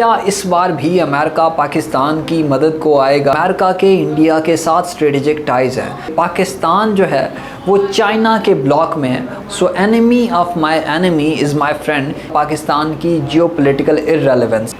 क्या इस बार भी अमेरिका पाकिस्तान की मदद को आएगा? अमेरिका के इंडिया के साथ स्ट्रेटेजिक टाइज हैं। पाकिस्तान जो है वो चाइना के ब्लॉक में है। So enemy of my enemy is my friend. Pakistan की जियोपॉलिटिकल इररेलेवेंस।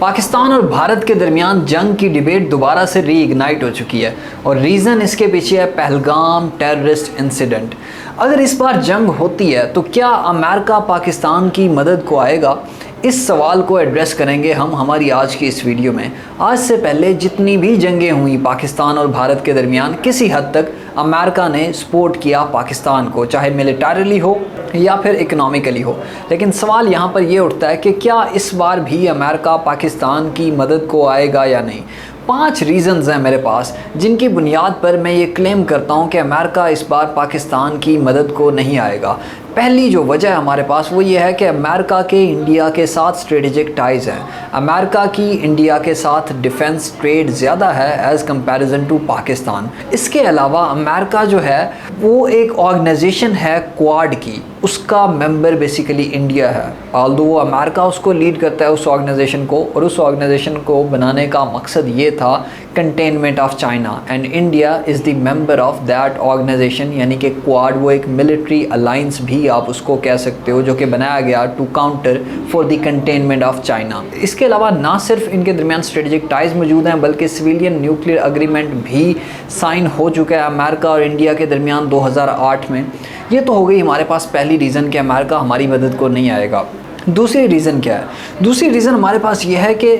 पाकिस्तान और भारत के दरमियान जंग की डिबेट दोबारा से रीइग्नाइट हो चुकी है और रीज़न इसके पीछे है पहलगाम टेररिस्ट इंसिडेंट। अगर इस बार जंग होती है तो क्या अमेरिका पाकिस्तान की मदद को आएगा? इस सवाल को एड्रेस करेंगे हम हमारी आज की इस वीडियो में। आज से पहले जितनी भी जंगें हुई पाकिस्तान और भारत के दरमियान, किसी हद तक अमेरिका ने सपोर्ट किया पाकिस्तान को, चाहे मिलिटरीली हो या फिर इकोनॉमिकली हो। लेकिन सवाल यहाँ पर यह उठता है कि क्या इस बार भी अमेरिका पाकिस्तान की मदद को आएगा या नहीं। 5 रीज़न्स हैं मेरे पास जिनकी बुनियाद पर मैं ये क्लेम करता हूँ कि अमेरिका इस बार पाकिस्तान की मदद को नहीं आएगा। पहली जो वजह है हमारे पास वो ये है कि अमेरिका के इंडिया के साथ स्ट्रेटेजिक टाइज़ हैं। अमेरिका की इंडिया के साथ डिफेंस ट्रेड ज़्यादा है एज़ कंपैरिजन टू पाकिस्तान। इसके अलावा अमेरिका जो है वो एक ऑर्गेनाइजेशन है क्वाड की, उसका मेंबर बेसिकली इंडिया है। ऑल्दो वो अमेरिका उसको लीड करता है उस ऑर्गेनाइजेशन को, और उस ऑर्गेनाइजेशन को बनाने का मकसद ये था containment of China, and India is the member of that organisation. यानी कि क्वाड वो एक मिलिट्री अलाइंस भी आप उसको कह सकते हो, जो कि बनाया गया to counter for the containment of China. इसके अलावा ना सिर्फ इनके दरमियान स्ट्रेटेजिक टाइज मौजूद हैं, बल्कि सिविलियन न्यूक्लियर अग्रीमेंट भी साइन हो चुका है अमेरिका और इंडिया के दरमियान 2008 में। ये तो हो गई हमारे पास पहली रीज़न कि अमेरिका हमारी मदद को नहीं आएगा। दूसरी रीज़न क्या है? दूसरी रीज़न हमारे पास ये है कि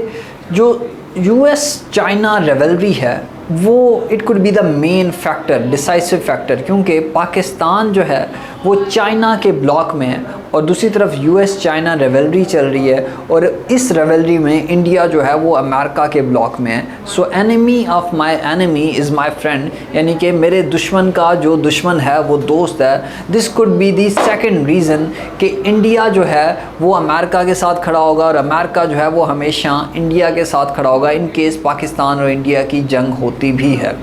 जो US चाइना रेवलरी है वो it could be the main factor, decisive factor, क्योंकि पाकिस्तान जो है वो चाइना के ब्लॉक में है और दूसरी तरफ US चाइना रेवलरी चल रही है, और इस रेवलरी में इंडिया जो है वो अमेरिका के ब्लॉक में है। So enemy of my enemy is my friend, यानी कि मेरे दुश्मन का जो दुश्मन है वो दोस्त है। This could be the second reason कि इंडिया जो है वो अमेरिका के साथ खड़ा होगा और अमेरिका जो है वो हमेशा इंडिया के साथ खड़ा होगा इन केस पाकिस्तान और इंडिया की जंग होती भी है।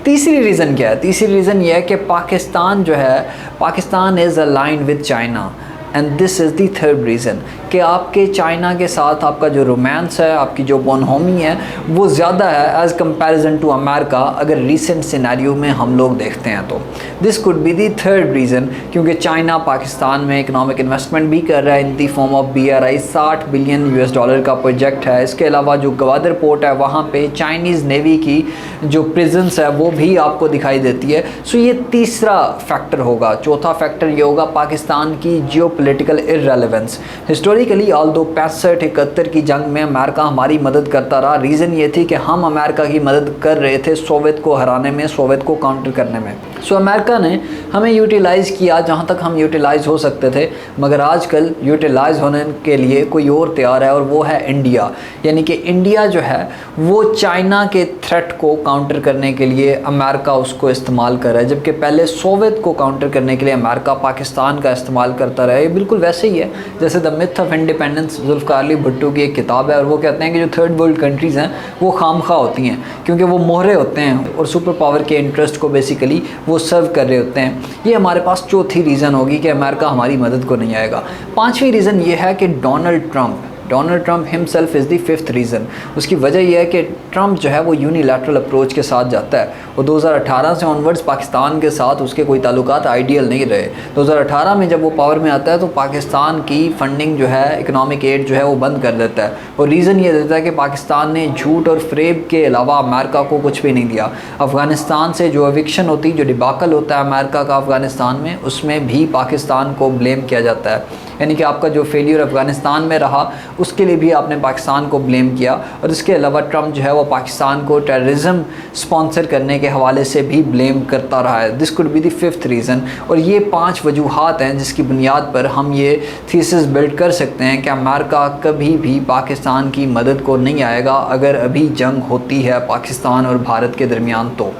तीसरी रीज़न क्या है? तीसरी रीज़न ये है कि पाकिस्तान जो है, Pakistan is aligned with China, and this is the third reason कि आपके चाइना के साथ आपका जो रोमांस है, आपकी जो बोनहोमी है वो ज़्यादा है एज़ कंपैरिजन टू अमेरिका, अगर रीसेंट सिनेरियो में हम लोग देखते हैं तो। This could be the third reason, क्योंकि चाइना पाकिस्तान में इकोनॉमिक इन्वेस्टमेंट भी कर रहा है in the form of BRI। $60 billion का प्रोजेक्ट है। इसके अलावा जो गवादर पोर्ट है वहाँ पर चाइनीज़ नेवी की जो प्रेजेंस है वो भी आपको दिखाई देती है। सो ये तीसरा फैक्टर होगा। चौथा फैक्टर ये होगा पाकिस्तान की जियोपॉलिटिकल इररेलेवेंस। हिस्टोरिकली ऑल्दो 65-71 की जंग में अमेरिका हमारी मदद करता रहा। रीज़न ये थी कि हम अमेरिका की मदद कर रहे थे सोवियत को हराने में, सोवियत को काउंटर करने में। सो अमेरिका ने हमें यूटिलाइज़ किया जहाँ तक हम यूटिलाइज़ हो सकते थे, मगर आजकल यूटिलाइज़ होने के लिए कोई और तैयार है और वो है इंडिया। यानी कि इंडिया जो है वो चाइना के थ्रेट को काउंटर करने के लिए अमेरिका उसको इस्तेमाल कर रहा है, जबकि पहले सोवियत को काउंटर करने के लिए अमेरिका पाकिस्तान का इस्तेमाल करता रहा है। ये बिल्कुल वैसे ही है जैसे the myth of independence, Zulfikar Ali Bhutto की एक किताब है, और वो कहते हैं कि जो थर्ड वर्ल्ड कंट्रीज़ हैं वो खामखा होती हैं क्योंकि वो मोहरे होते हैं और सुपर पावर के इंटरेस्ट को बेसिकली वो सर्व कर रहे होते हैं। ये हमारे पास चौथी रीज़न होगी कि अमेरिका हमारी मदद को नहीं आएगा। पाँचवीं रीज़न ये है कि Donald Trump himself is the fifth reason. उसकी वजह यह है कि ट्रंप जो है वो यूनिलैटरल अप्रोच के साथ जाता है और 2018 से ऑनवर्ड्स पाकिस्तान के साथ उसके कोई ताल्लुकात आइडियल नहीं रहे। 2018 में जब वो पावर में आता है तो पाकिस्तान की फंडिंग जो है, इकनॉमिक एड जो है वो बंद कर देता है, और रीज़न ये देता है कि पाकिस्तान ने झूठ और फ्रेब के अलावा अमेरिका को कुछ भी नहीं दिया। अफ़गानिस्तान से जो एविक्शन होती, जो डिबाकल होता है अमेरिका का अफ़गानिस्तान में, उसमें भी पाकिस्तान को ब्लेम किया जाता है। यानी कि आपका जो फेलियर अफ़गानिस्तान में रहा उसके लिए भी आपने पाकिस्तान को ब्लेम किया। और इसके अलावा ट्रंप जो है वो पाकिस्तान को टेररिज्म स्पॉन्सर करने के हवाले से भी ब्लेम करता रहा है। This could be the fifth reason. और ये 5 वजूहात हैं जिसकी बुनियाद पर हम ये थीसिस बिल्ड कर सकते हैं कि अमेरिका कभी भी पाकिस्तान की मदद को नहीं आएगा अगर अभी जंग होती है पाकिस्तान और भारत के दरमियान तो।